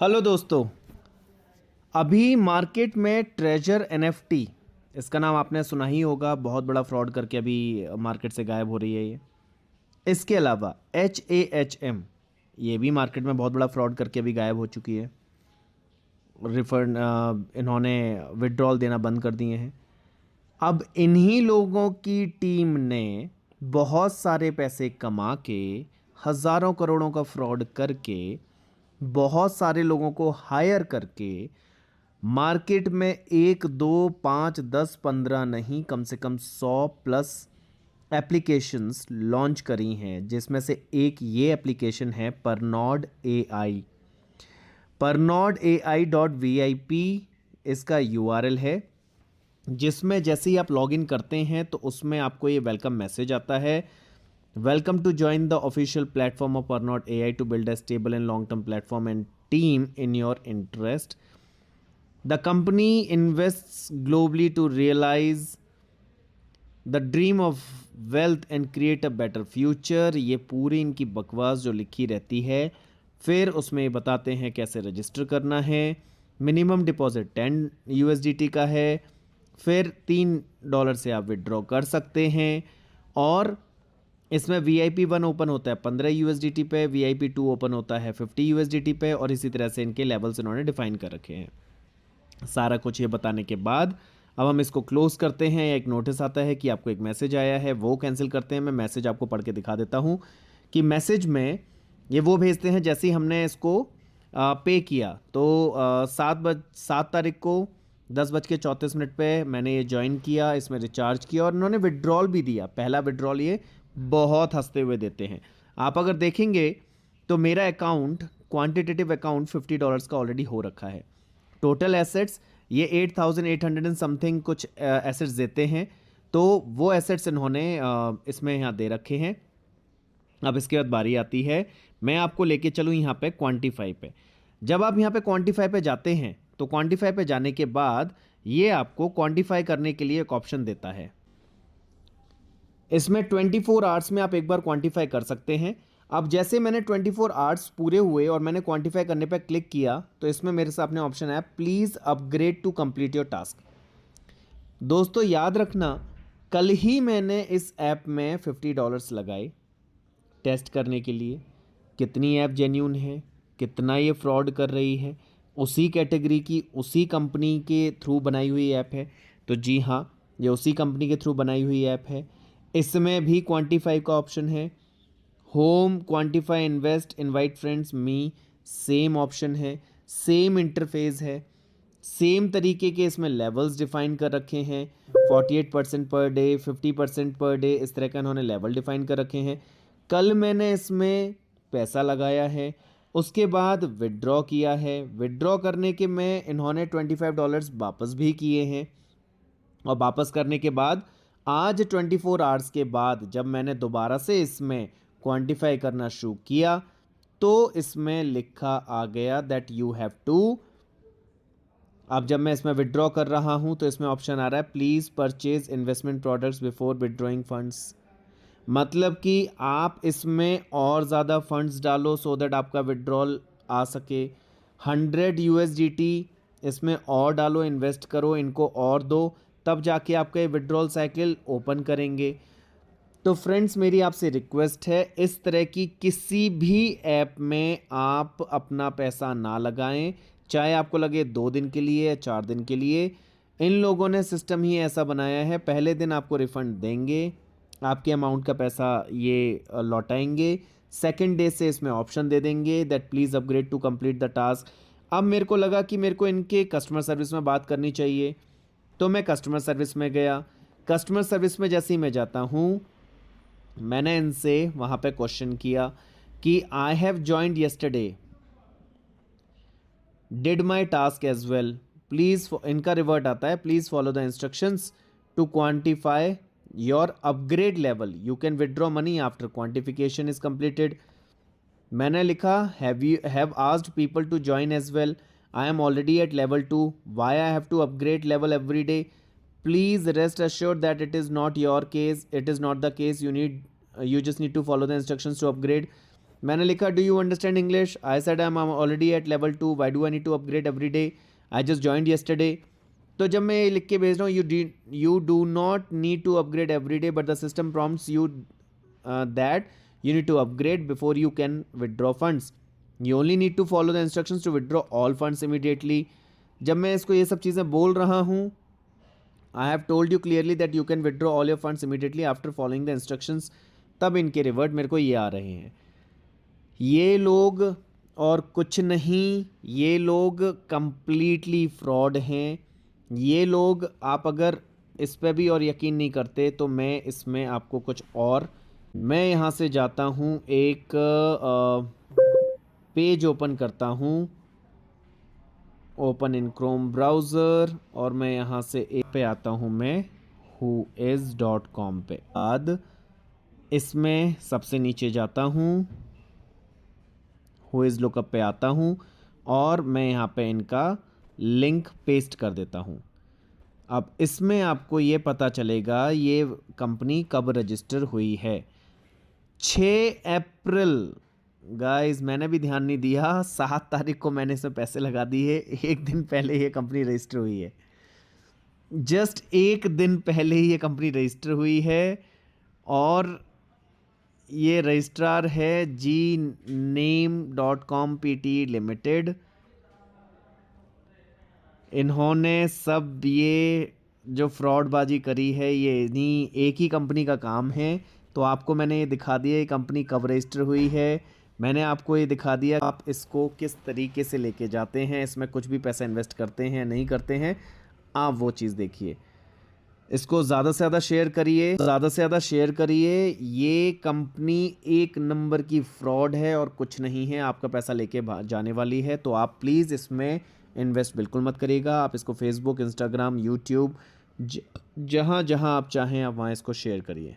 Hello दोस्तों। अभी market में ट्रेजर एनएफटी, इसका नाम आपने सुना ही होगा। बहुत बड़ा फ्रॉड करके अभी मार्केट से गायब हो रही है ये। इसके अलावा HAHM, ये भी मार्केट में बहुत बड़ा फ्रॉड करके अभी गायब हो चुकी है। रिफंड इन्होंने विड्रॉल देना बंद कर दिए हैं। अब इन्हीं लोगों की टीम ने बहुत सारे पैसे कमा के, हज़ारों करोड़ों का फ्रॉड करके, बहुत सारे लोगों को हायर करके मार्केट में 1, 2, 5, 10, 15 नहीं, कम से कम 100+ एप्लीकेशंस लॉन्च करी हैं, जिसमें से एक ये एप्लीकेशन है परनॉड AI। परनॉड AI.VIP इसका URL है, जिसमें जैसे ही आप लॉगिन करते हैं तो उसमें आपको ये वेलकम मैसेज आता है। Welcome to join the official platform of Pernod AI to build a stable and long term platform and team in your interest. The company invests globally to realize the dream of wealth and create a better future। ये पूरी इनकी बकवास जो लिखी रहती है, फिर उसमें बताते हैं कैसे रजिस्टर करना है। मिनिमम डिपॉजिट 10 USDT का है, फिर $3 से आप विड्रॉ कर सकते हैं। और इसमें VIP 1 ओपन होता है 15 USDT पे, VIP 2 ओपन होता है 50 USDT पे, और इसी तरह से इनके लेवल्स इन्होंने डिफाइन कर रखे हैं। सारा कुछ ये बताने के बाद अब हम इसको क्लोज करते हैं। एक नोटिस आता है कि आपको एक मैसेज आया है, वो कैंसिल करते हैं। मैं मैसेज आपको पढ़ के दिखा देता हूँ कि मैसेज में ये वो भेजते हैं जैसे ही हमने इसको पे किया। तो 7 तारीख को 10:34 पे मैंने ये ज्वाइन किया, इसमें रिचार्ज किया और इन्होंने विड्रॉल भी दिया। पहला विड्रॉल ये बहुत हंसते हुए देते हैं। आप अगर देखेंगे तो मेरा अकाउंट, क्वांटिटेटिव अकाउंट $50 का ऑलरेडी हो रखा है। टोटल एसेट्स ये 8,800 एंड समथिंग कुछ एसेट्स देते हैं। तो वो एसेट्स इन्होंने इसमें यहाँ दे रखे हैं। अब इसके बाद बारी आती है, मैं आपको लेके चलूँ यहाँ पे क्वांटिफाई पे। जब आप यहाँ पे क्वांटिफाई पे जाते हैं तो क्वांटिफाई पे जाने के बाद ये आपको क्वांटिफाई करने के लिए एक ऑप्शन देता है। इसमें 24 आवर्स में आप एक बार क्वांटिफाई कर सकते हैं। अब जैसे मैंने 24 आवर्स पूरे हुए और मैंने क्वांटिफाई करने पर क्लिक किया तो इसमें मेरे सामने ऑप्शन है please upgrade to complete your task. दोस्तों याद रखना, कल ही मैंने इस ऐप में $50 लगाए टेस्ट करने के लिए, कितनी ऐप जेन्यून है, कितना ये फ्रॉड कर रही है। उसी कैटेगरी की, उसी कंपनी के थ्रू बनाई हुई ऐप है। तो जी हाँ, ये उसी कंपनी के थ्रू बनाई हुई ऐप है। इसमें भी क्वांटिफाई का ऑप्शन है। Home, quantify, invest, invite friends, me, same option है, सेम इंटरफेस है, सेम तरीके के इसमें लेवल्स डिफाइन कर रखे हैं। 48% पर डे, 50% पर डे, इस तरह का इन्होंने लेवल डिफाइन कर रखे हैं। कल मैंने इसमें पैसा लगाया है, उसके बाद विड्रॉ किया है। विड्रॉ करने के में इन्होंने $25 वापस भी किए हैं। और वापस करने के बाद आज 24 आवर्स के बाद जब मैंने दोबारा से इसमें क्वांटिफाई करना शुरू किया तो इसमें लिखा आ गया दैट यू हैव टू। अब जब मैं इसमें विड्रॉ कर रहा हूं तो इसमें ऑप्शन आ रहा है please purchase investment products before withdrawing funds. मतलब कि आप इसमें और ज़्यादा फंड्स डालो सो दैट आपका विड्रॉल आ सके। 100 USDT इसमें और डालो, इन्वेस्ट करो, इनको और दो, तब जाके आपका ये विड्रॉल साइकिल ओपन करेंगे। तो फ्रेंड्स मेरी आपसे रिक्वेस्ट है, इस तरह की किसी भी ऐप में आप अपना पैसा ना लगाएं, चाहे आपको लगे 2 दिन के लिए या 4 दिन के लिए। इन लोगों ने सिस्टम ही ऐसा बनाया है, पहले दिन आपको रिफंड देंगे, आपके अमाउंट का पैसा ये लौटाएंगे। सेकेंड डे से इसमें ऑप्शन दे देंगे that please upgrade to complete the task. अब मेरे को लगा कि मेरे को इनके कस्टमर सर्विस में बात करनी चाहिए, तो मैं कस्टमर सर्विस में गया। कस्टमर सर्विस में जैसे ही मैं जाता हूँ, मैंने इनसे वहाँ पे क्वेश्चन किया कि I have joined yesterday, did my task as well, please. इनका रिवर्ट आता है please follow the instructions to quantify your upgrade level, you can withdraw money after quantification is completed. मैंने लिखा have asked people to join as well, I am already at level 2, why I have to upgrade level every day, please rest assured that it is not the case, you just need to follow the instructions to upgrade। मैंने लिखा do you understand English, I said I am already at level 2, why do I need to upgrade every day, I just joined yesterday. तो जब मैं ये लिख के भेज रहा हूँ you do not need to upgrade every day but the system prompts you that you need to upgrade before you can withdraw funds. You only need to follow the instructions to withdraw all funds immediately. जब मैं इसको ये सब चीज़ें बोल रहा हूँ, I have told you clearly that you can withdraw all your funds immediately after following the instructions. तब इनके रिवर्ट मेरे को ये आ रहे हैं। ये लोग और कुछ नहीं, ये लोग कंप्लीटली फ्रॉड हैं। ये लोग, आप अगर इस पर भी और यकीन नहीं करते तो मैं इसमें आपको कुछ और, मैं यहाँ से जाता हूँ, एक पेज ओपन करता हूँ, ओपन इन क्रोम ब्राउज़र, और मैं यहाँ से एक पे आता हूँ, मैं whois.com पे। बाद इसमें सबसे नीचे जाता हूँ, whois लुकअप पे आता हूँ और मैं यहाँ पे इनका लिंक पेस्ट कर देता हूँ। अब इसमें आपको ये पता चलेगा ये कंपनी कब रजिस्टर हुई है। 6 अप्रैल, गाइस मैंने भी ध्यान नहीं दिया, 7 तारीख को मैंने इसमें पैसे लगा दिए। एक दिन पहले ये कंपनी रजिस्टर हुई है, जस्ट एक दिन पहले ही ये कंपनी रजिस्टर हुई है। और ये रजिस्ट्रार है gneam.com pt लिमिटेड। इन्होंने सब ये जो फ्रॉडबाजी करी है ये इन्हीं एक ही कंपनी का काम है। तो आपको मैंने ये दिखा दिया ये कंपनी कब रजिस्टर हुई है, मैंने आपको ये दिखा दिया आप इसको किस तरीके से लेके जाते हैं, इसमें कुछ भी पैसा इन्वेस्ट करते हैं नहीं करते हैं, आप वो चीज़ देखिए। इसको ज़्यादा से ज़्यादा शेयर करिए, ज़्यादा से ज़्यादा शेयर करिए। ये कंपनी एक नंबर की फ्रॉड है और कुछ नहीं है, आपका पैसा लेके जाने वाली है। तो आप प्लीज़ इसमें इन्वेस्ट बिल्कुल मत करिएगा। आप इसको फेसबुक, इंस्टाग्राम, यूट्यूब, जहाँ जहाँ आप चाहें आप वहाँ इसको शेयर करिए।